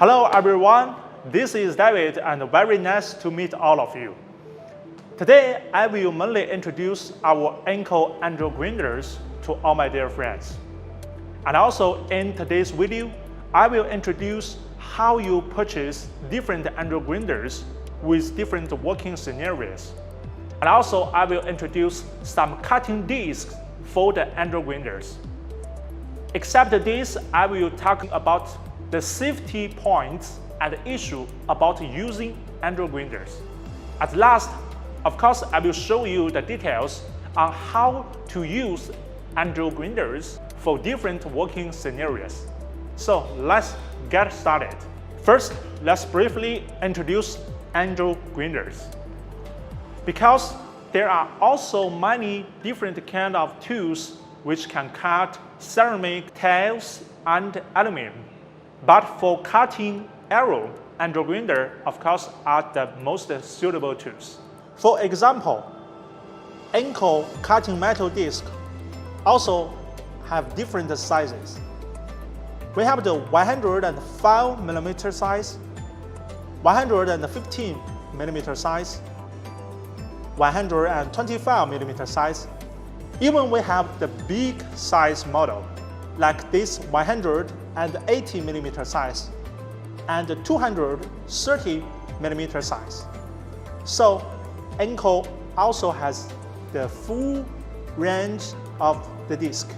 Hello everyone, this is David and very nice to meet all of you. Today I will mainly introduce our INGCO angle grinders to all my dear friends. And also in today's video, I will introduce how you purchase different angle grinders with different working scenarios. And also I will introduce some cutting discs for the angle grinders. Except this, I will talk about the safety points and issue about using angle grinders. At last, of course, I will show you the details on how to use angle grinders for different working scenarios. So let's get started. First, let's briefly introduce angle grinders. Because there are also many different kinds of tools which can cut ceramic, tiles, and aluminum. But for cutting arrow, angle grinder, of course, are the most suitable tools. For example, INGCO cutting metal disc also have different sizes. We have the 105mm size, 115mm size, 125mm size. Even we have the big size model, like this 180mm size and 230mm size. So INGCO also has the full range of the disc.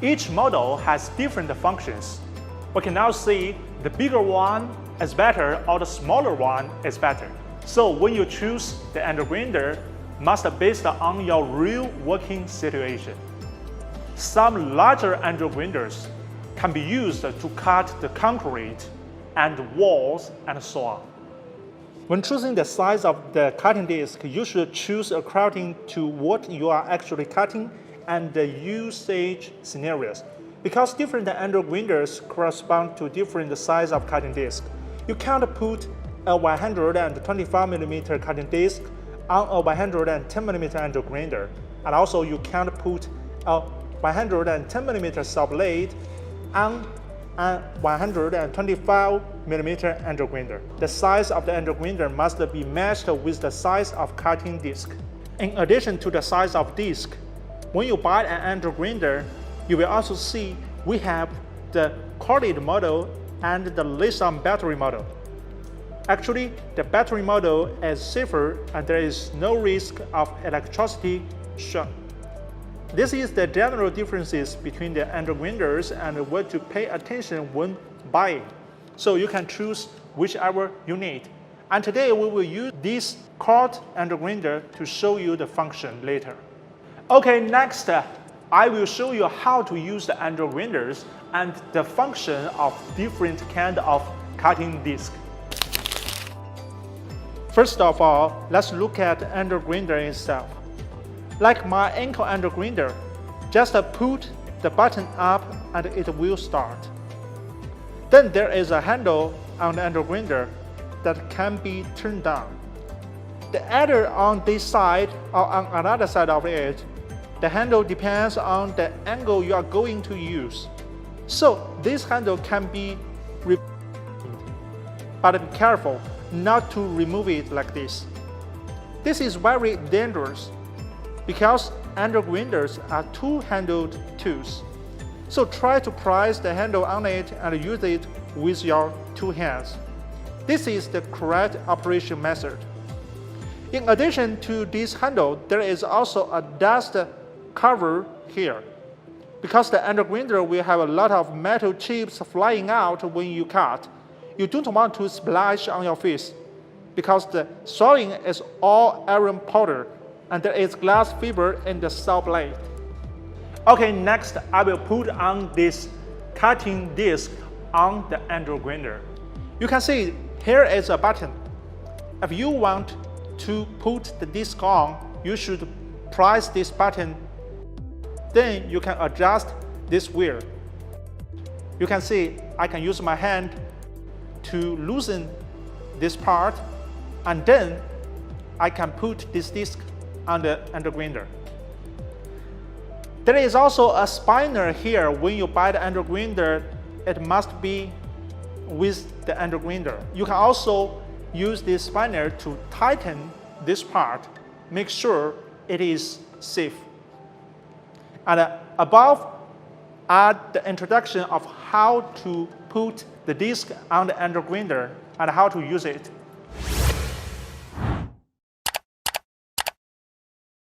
Each model has different functions. We can now see the bigger one is better or the smaller one is better. So when you choose the angle grinder, must be based on your real working situation. Some larger angle grinders can be used to cut the concrete and walls and so on. When choosing the size of the cutting disc, you should choose according to what you are actually cutting and the usage scenarios. Because different angle grinders correspond to different size of cutting disc. You can't put a 125mm cutting disc on a 110mm angle grinder, and also you can't put a 110mm saw blade on a 125mm angle grinder. The size of the angle grinder must be matched with the size of cutting disc. In addition to the size of disc, when you buy an angle grinder, you will also see we have the corded model and the lithium battery model. Actually, the battery model is safer and there is no risk of electricity shock. This is the general differences between the angle grinders and what to pay attention when buying. So you can choose whichever you need. And today we will use this cord angle grinder to show you the function later. Okay, next I will show you how to use the angle grinders and the function of different kind of cutting disc. First of all, let's look at the angle grinder itself. Like my INGCO angle grinder, just put the button up and it will start. Then there is a handle on the angle grinder that can be turned down. Either on this side or on another side of it, the handle depends on the angle you are going to use. So this handle can be removed, but be careful not to remove it like this. This is very dangerous because angle grinders are two-handled tools. So try to press the handle on it and use it with your two hands. This is the correct operation method. In addition to this handle, there is also a dust cover here. Because the angle grinder will have a lot of metal chips flying out when you cut, you don't want to splash on your face because the sawing is all iron powder and there is glass fiber in the saw blade. Okay, next I will put on this cutting disc on the angle grinder. You can see here is a button. If you want to put the disc on, you should press this button. Then you can adjust this wheel. You can see I can use my hand to loosen this part, and then I can put this disc on the angle grinder. There is also a spinner here. When you buy the angle grinder, it must be with the under grinder. You can also use this spanner to tighten this part, make sure it is safe. And above, add the introduction of how to put the disc on the under grinder and how to use it.